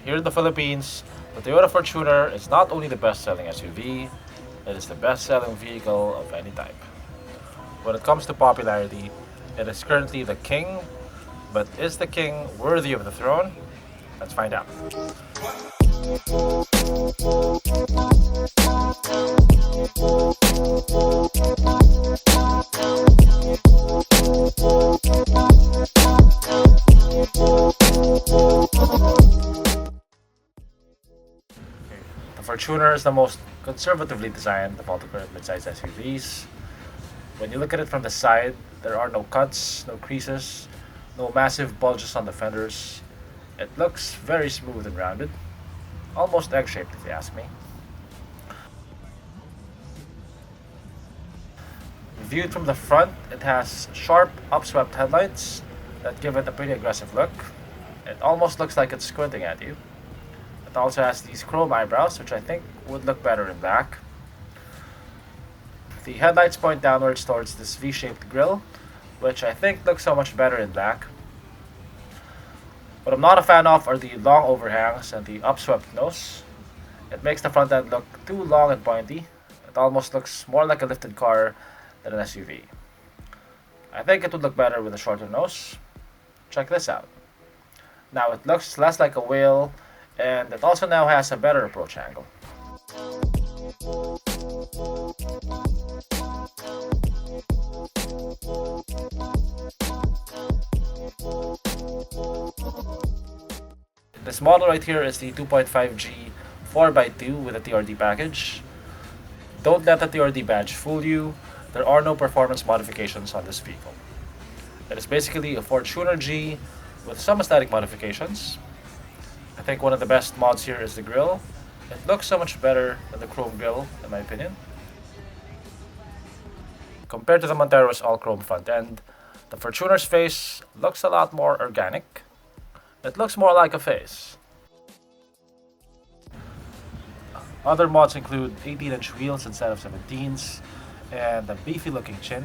Here in the Philippines, the Toyota Fortuner is not only the best-selling SUV, it is the best-selling vehicle of any type. When it comes to popularity, it is currently the king, but is the king worthy of the throne? Let's find out. The Fortuner is the most conservatively designed of all the current midsize SUVs. When you look at it from the side, there are no cuts, no creases, no massive bulges on the fenders. It looks very smooth and rounded, almost egg-shaped if you ask me. Viewed from the front, it has sharp, upswept headlights that give it a pretty aggressive look. It almost looks like it's squinting at you. It also has these chrome eyebrows, which I think would look better in black. The headlights point downwards towards this V-shaped grille, which I think looks so much better in black. What I'm not a fan of are the long overhangs and the upswept nose. It makes the front end look too long and pointy. It almost looks more like a lifted car than an SUV. I think it would look better with a shorter nose. Check this out. Now it looks less like a whale, and it also now has a better approach angle. This model right here is the 2.5G 4x2 with a TRD package. Don't let the TRD badge fool you. There are no performance modifications on this vehicle. It is basically a Fortuner G with some aesthetic modifications. I think one of the best mods here is the grille. It looks so much better than the chrome grille, in my opinion. Compared to the Montero's all-chrome front end, the Fortuner's face looks a lot more organic. It looks more like a face. Other mods include 18-inch wheels instead of 17s, and a beefy-looking chin.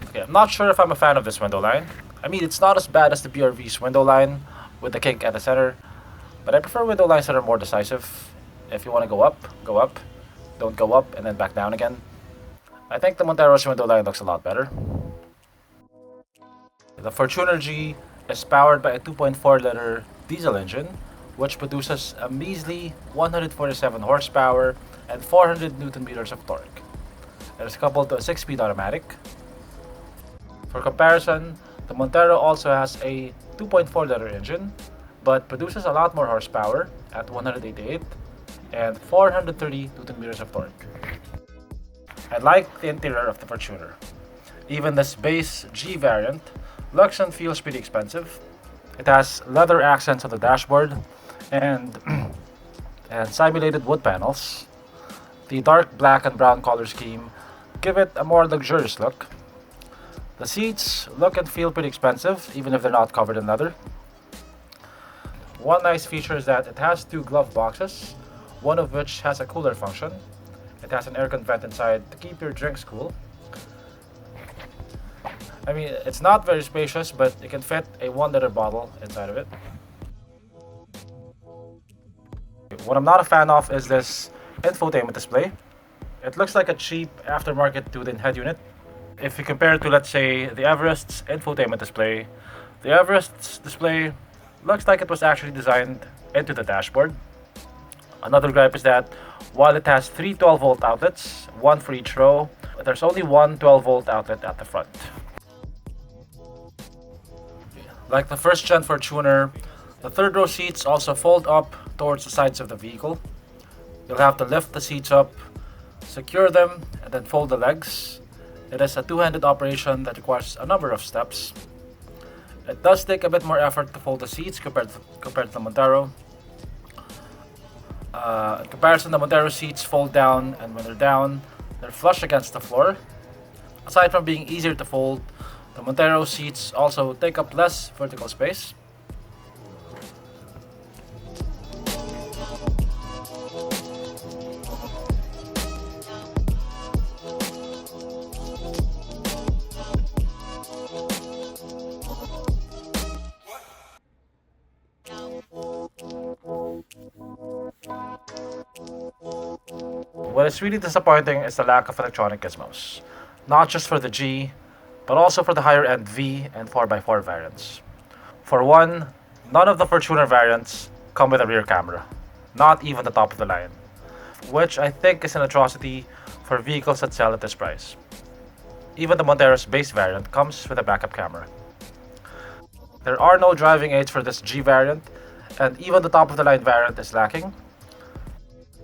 Okay, I'm not sure if I'm a fan of this window line. I mean, it's not as bad as the BRV's window line with the kink at the center, but I prefer window lines that are more decisive. If you want to go up, go up. Don't go up and then back down again. I think the Montero's window line looks a lot better. The Fortuner G is powered by a 2.4-liter diesel engine, which produces a measly 147 horsepower and 400 Nm of torque. It is coupled to a 6-speed automatic. For comparison, the Montero also has a 2.4-liter engine, but produces a lot more horsepower at 188 and 430 Nm of torque. I like the interior of the Fortuner. Even this base G variant looks and feels pretty expensive. It has leather accents on the dashboard and simulated wood panels. The dark black and brown color scheme give it a more luxurious look. The seats look and feel pretty expensive, even if they're not covered in leather. One nice feature is that it has two glove boxes, one of which has a cooler function. It has an air vent inside to keep your drinks cool. I mean, it's not very spacious, but it can fit a 1-liter bottle inside of it. What I'm not a fan of is this infotainment display. It looks like a cheap aftermarket tuned-in head unit. If you compare it to, let's say, the Everest's infotainment display, the Everest's display looks like it was actually designed into the dashboard. Another gripe is that while it has 3 12-volt outlets, one for each row, there's only one 12-volt outlet at the front. Like the first-gen Fortuner, the third-row seats also fold up towards the sides of the vehicle. You'll have to lift the seats up, secure them, and then fold the legs. It is a two-handed operation that requires a number of steps. It does take a bit more effort to fold the seats compared to the Montero. In comparison, the Montero seats fold down, and when they're down, they're flush against the floor. Aside from being easier to fold, the Montero seats also take up less vertical space. what is really disappointing is the lack of electronic gizmos. Not just for the G, but also for the higher end V and 4x4 variants. For one, none of the Fortuner variants come with a rear camera, not even the top of the line, which I think is an atrocity for vehicles that sell at this price. Even the Montero's base variant comes with a backup camera. There are no driving aids for this G variant, and even the top of the line variant is lacking.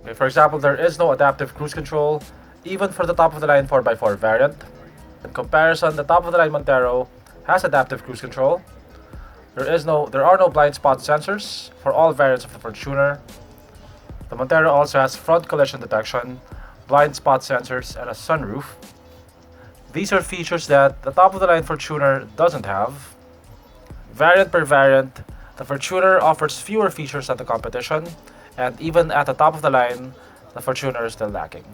Okay, for example, there is no adaptive cruise control, even for the top of the line 4x4 variant. In comparison, the top of the line Montero has adaptive cruise control. There are no blind spot sensors for all variants of the Fortuner. The Montero also has front collision detection, blind spot sensors, and a sunroof. These are features that the top of the line Fortuner doesn't have. Variant per variant, the Fortuner offers fewer features than the competition, and even at the top of the line, the Fortuner is still lacking.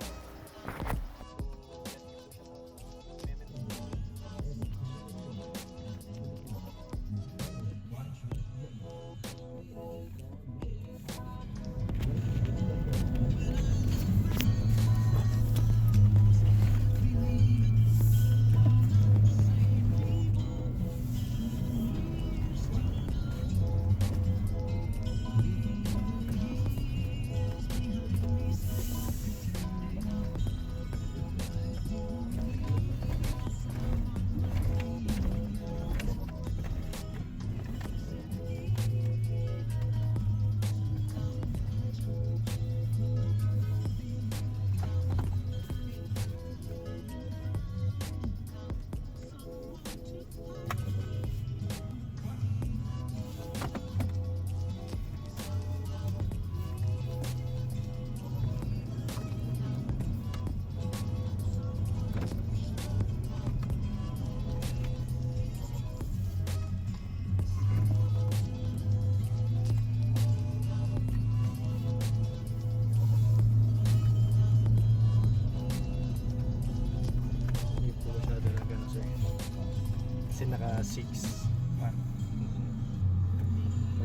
Kasi naka 6 pag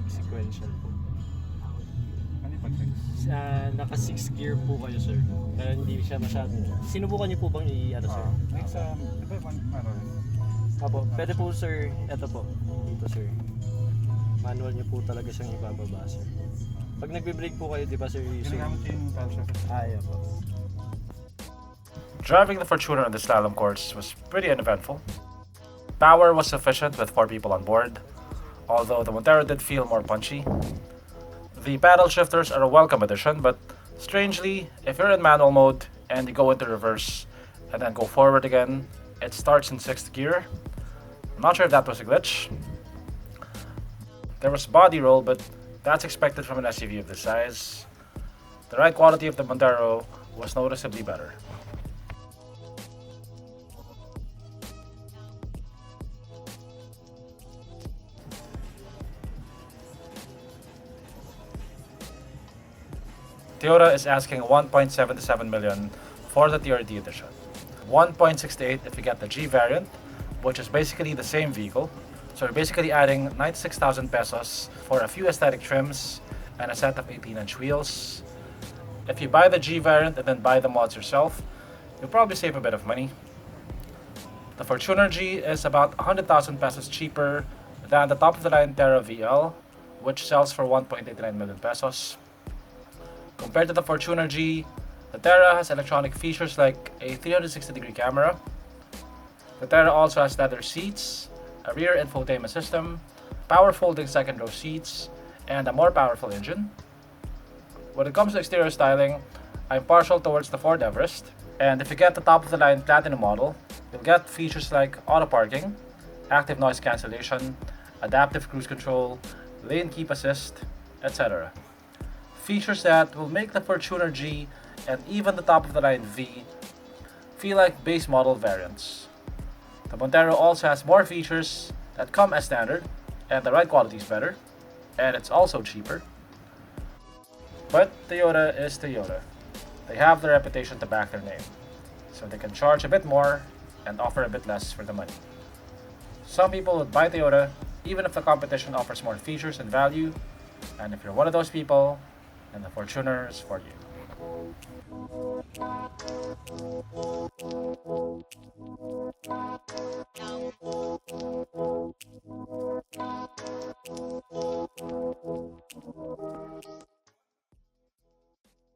sequential po. Ano yung pag-text? Naka 6 gear po kayo, sir. Kaya hindi siya masyado. Sinubukan niyo po bang i-ano, sir? Next, ito yung ano rin. Apo, pwede po, sir. Ito po. Dito, sir. Manual niyo po talaga siyang ibababa, sir. Pag nagbe-brake po kayo, di ba, sir? Ginagamit ko yung culture. Yeah po. Driving the Fortuner on the slalom course was pretty uneventful. Power was sufficient with 4 people on board, although the Montero did feel more punchy. The paddle shifters are a welcome addition, but strangely, if you're in manual mode and you go into reverse and then go forward again, it starts in 6th gear. I'm not sure if that was a glitch. There was body roll, but that's expected from an SUV of this size. The ride quality of the Montero was noticeably better. Toyota is asking 1.77 million for the TRD edition. 1.68 if you get the G variant, which is basically the same vehicle. So you're basically adding 96,000 pesos for a few aesthetic trims and a set of 18-inch wheels. If you buy the G variant and then buy the mods yourself, you'll probably save a bit of money. The Fortuner G is about 100,000 pesos cheaper than the top-of-the-line Terra VL, which sells for 1.89 million pesos. Compared to the Fortuner G, the Terra has electronic features like a 360-degree camera. The Terra also has leather seats, a rear infotainment system, power folding second row seats, and a more powerful engine. When it comes to exterior styling, I'm partial towards the Ford Everest, and if you get the top-of-the-line Platinum model, you'll get features like auto parking, active noise cancellation, adaptive cruise control, lane keep assist, etc. Features that will make the Fortuner G and even the top-of-the-line V feel like base model variants. The Montero also has more features that come as standard, and the ride quality is better, and it's also cheaper. But Toyota is Toyota. They have the reputation to back their name, so they can charge a bit more and offer a bit less for the money. Some people would buy Toyota even if the competition offers more features and value, and if you're one of those people, then the Fortuner is for you.